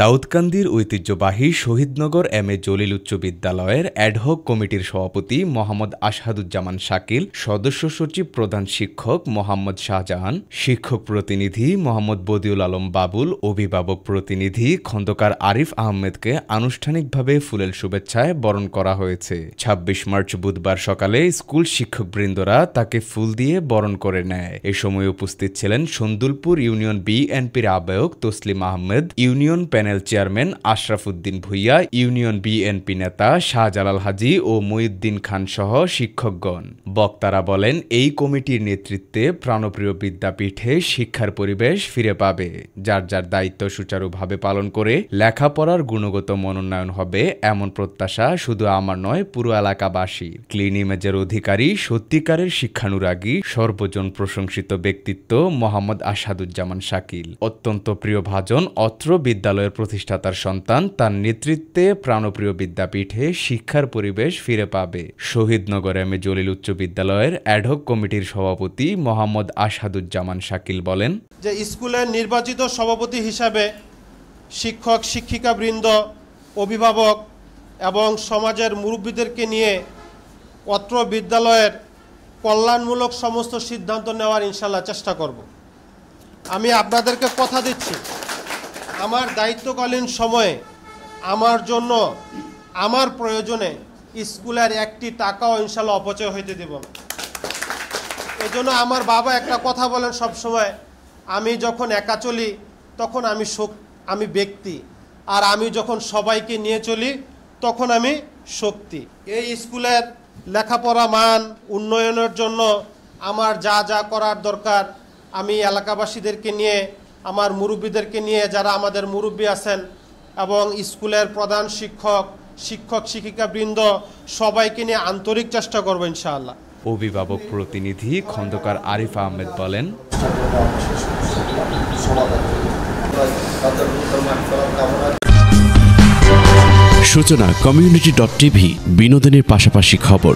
দাউদকান্দির ঐতিহ্যবাহী Shahidnagar M A Jalil উচ্চ বিদ্যালয়ের অ্যাডহক কমিটির সভাপতি মোহাম্মদ আশহাদুজ্জামান শাকিল, সদস্য সচিব প্রধান শিক্ষক মোহাম্মদ শাহজাহান, শিক্ষক প্রতিনিধি মোহাম্মদ বদিউল আলম বাবুল, অভিভাবক প্রতিনিধি খন্দকার আরিফ আহমেদকে আনুষ্ঠানিকভাবে ফুলেল শুভেচ্ছায় বরণ করা হয়েছে। ২৬ মার্চ বুধবার সকালে স্কুল শিক্ষকবৃন্দরা তাকে ফুল দিয়ে বরণ করে নেয়। এ সময় উপস্থিত ছিলেন সন্দুলপুর ইউনিয়ন বিএনপির আহ্বায়ক Taslim Ahmed, union panel chairman Ashraf Uddin Bhuiyan, union BNP নেতা শাহজালাল হাজী ও মঈউদ্দিন খান সহ শিক্ষকগণ। বক্তারা বলেন, এই কমিটির নেতৃত্বে প্রাণপ্রিয় বিদ্যাপীঠে শিক্ষার পরিবেশ ফিরে পাবে। যার যার দায়িত্ব সুচারুভাবে পালন করে লেখাপড়ার গুণগত মনোন্নয়ন হবে, এমন প্রত্যাশা শুধু আমার নয়, পুরো এলাকাবাসীর। ক্লিন ইমেজের অধিকারী, সত্যিকারের শিক্ষানুরাগী, সর্বজন প্রশংসিত ব্যক্তিত্ব মোহাম্মদ আশহাদুজ্জামান শাকিল অত্যন্ত প্রিয়ভাজন অত্র বিদ্যালয়ের প্রতিষ্ঠাতার সন্তান। তার নেতৃত্বে প্রাণপ্রিয় বিদ্যাপীঠে শিক্ষার পরিবেশ ফিরে পাবে। শহীদনগর এম এ জলিল উচ্চ বিদ্যালয়ের অ্যাডহক কমিটির সভাপতি মোহাম্মদ আশহাদুজ্জামান শাকিল বলেন যে স্কুলের নির্বাচিত সভাপতি হিসাবে শিক্ষক শিক্ষিকাবৃন্দ, অভিভাবক এবং সমাজের মুরব্বীদেরকে নিয়ে অত্র বিদ্যালয়ের কল্যাণমূলক সমস্ত সিদ্ধান্ত নেওয়ার ইনশাল্লাহ চেষ্টা করব। আমি আপনাদেরকে কথা দিচ্ছি, আমার দায়িত্বকালীন সময়ে আমার জন্য, আমার প্রয়োজনে স্কুলের একটি টাকাও ইনশাল্লাহ অপচয় হইতে দেব না। এজন্য আমার বাবা একটা কথা বলেন সবসময়, আমি যখন একা চলি তখন আমি ব্যক্তি, আর আমি যখন সবাইকে নিয়ে চলি তখন আমি শক্তি। এই স্কুলের লেখাপড়া মান উন্নয়নের জন্য আমার যা যা করার দরকার আমি এলাকাবাসীদেরকে নিয়ে, আমার মুরব্বীদেরকে নিয়ে, যারা আমাদের মুরব্বী আছেন এবং স্কুলের প্রধান শিক্ষক, শিক্ষক শিক্ষিকাবৃন্দ সবাইকে নিয়ে আন্তরিক চেষ্টা করবো ইনশাআল্লাহ। অভিভাবক প্রতিনিধি খন্দকার আরিফ আহমেদ বলেন, সূচনা community.tv বিনোদনের পাশাপাশি খবর।